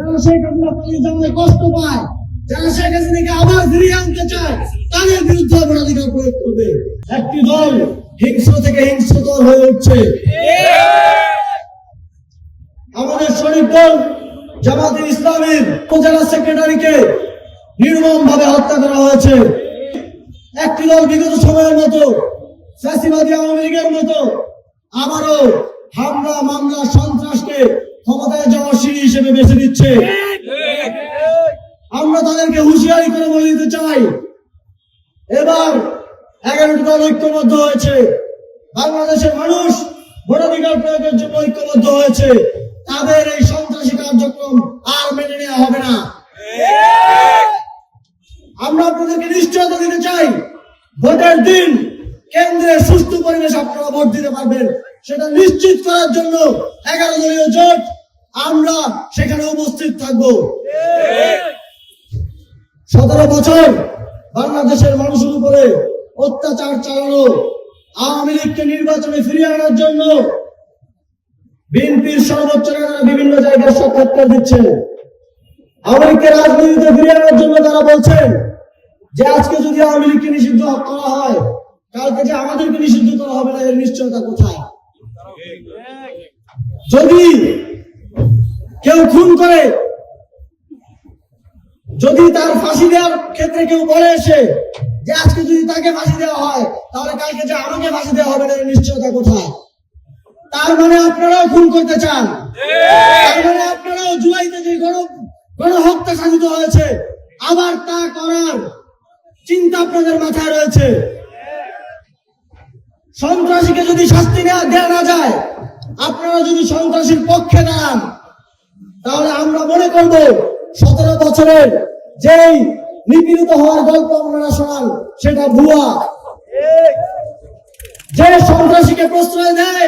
যারা শেখ হাসিনা পালিয়ে যাওয়াতে কষ্ট পায়, যারা শেখ হাসিনাকে আবার ফিরিয়ে আনতে চায়, তাদের বিরুদ্ধে ভোটাধিকার প্রয়োগ করবে। একটি দল হিংস্র থেকে হিংস্রতর হয়ে উঠছে। আমাদের শরীফ দল জামাতে ইসলামের উপজেলা সেক্রেটারিকে নির্মম ভাবে হত্যা করা হয়েছে। একটি দল বিগত সময়ের মতো ফ্যাসিবাদী আওয়ামী লীগের মতো আবারও হামলা মামলা সন্ত্রাসকে ক্ষমতায় যাওয়ার সিঁড়ি হিসেবে বেছে নিচ্ছে। আমরা তাদেরকে হুঁশিয়ারি করে বলে দিতে চাই, এবার 11টি দল ঐক্যবদ্ধ হয়েছে। বাংলাদেশের মানুষ ভোটাধিকার প্রয়োগের জন্য ঐক্যবদ্ধ হয়েছে। তাদের এই সন্ত্রাসী কার্যক্রম আর মেনে নেওয়া হবে না। আমরা আপনাদেরকে নিশ্চয়তা দিতে চাই, ভোটের দিন কেন্দ্রে সুষ্ঠু পরিবেশ আপনারা ভোট দিতে পারবেন, সেটা নিশ্চিত করার জন্য 11 দলীয় জোট আমরা সেখানে উপস্থিত থাকব। 17 বছর বাংলাদেশের মানুষের উপরে অত্যাচার চালানো আওয়ামী লীগকে নির্বাচনে ফিরিয়ে আনার জন্য বিএনপির সর্বোচ্চ নেতারা বিভিন্ন জায়গায় সাক্ষাৎকার দিচ্ছেন। আওয়ামী লীগকে রাজনীতিতে ফিরিয়ে আনার জন্য তারা বলছেন যে আজকে যদি আওয়ামী লীগকে নিষিদ্ধ করা হয়, কালকে যে আমাদেরকে নিষিদ্ধ করা হবে না, এর নিশ্চয়তা কোথায়? যদি কেউ খুন করে, যদি তার ফাঁসি দেওয়ার ক্ষেত্রে কেউ বলে এসে যে আজকে যদি তাকে ফাঁসি দেওয়া হয়, তাহলে কালকে যে আমাকে ফাঁসি দেওয়া হবে না, এর নিশ্চয়তা কোথায়? তার মানে আপনারাও খুন করতে চান। তার মানে আপনারাও জুলাইতে যে গণহত্যা সাধিত হয়েছে, আবার তা করার চিন্তা আপনাদের মাথায় রয়েছে। সন্ত্রাসীকে যদি শাস্তি দেওয়া না যায়, আপনারা যদি সন্ত্রাসীর পক্ষে দাঁড়ান, তাহলে আমরা মনে করব 17 বছরের যেই নিপীড়িত হওয়ার গল্প আপনারা শোনান, সেটা ভুয়া। যে সন্ত্রাসীকে প্রশ্রয় দেয়,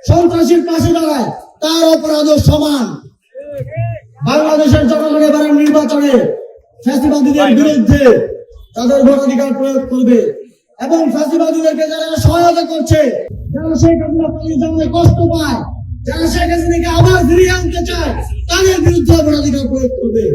সন্ত্রাসীর পাশে দাঁড়ায়, তার অপরাধও সমান। বাংলাদেশের জনগণ এবারের নির্বাচনে ফ্যাসিবাদীদের বিরুদ্ধে তাদের ভোটাধিকার প্রয়োগ করবে এবং ফ্যাসিবাদীদেরকে যারা সহায়তা করছে, যারা শেখ হাসিনা পালিয়ে যাওয়াতে কষ্ট পায়, যারা শেখ হাসিনাকে আবার ফিরিয়ে আনতে চায়, তাদের বিরুদ্ধে ভোটাধিকার প্রয়োগ করবে।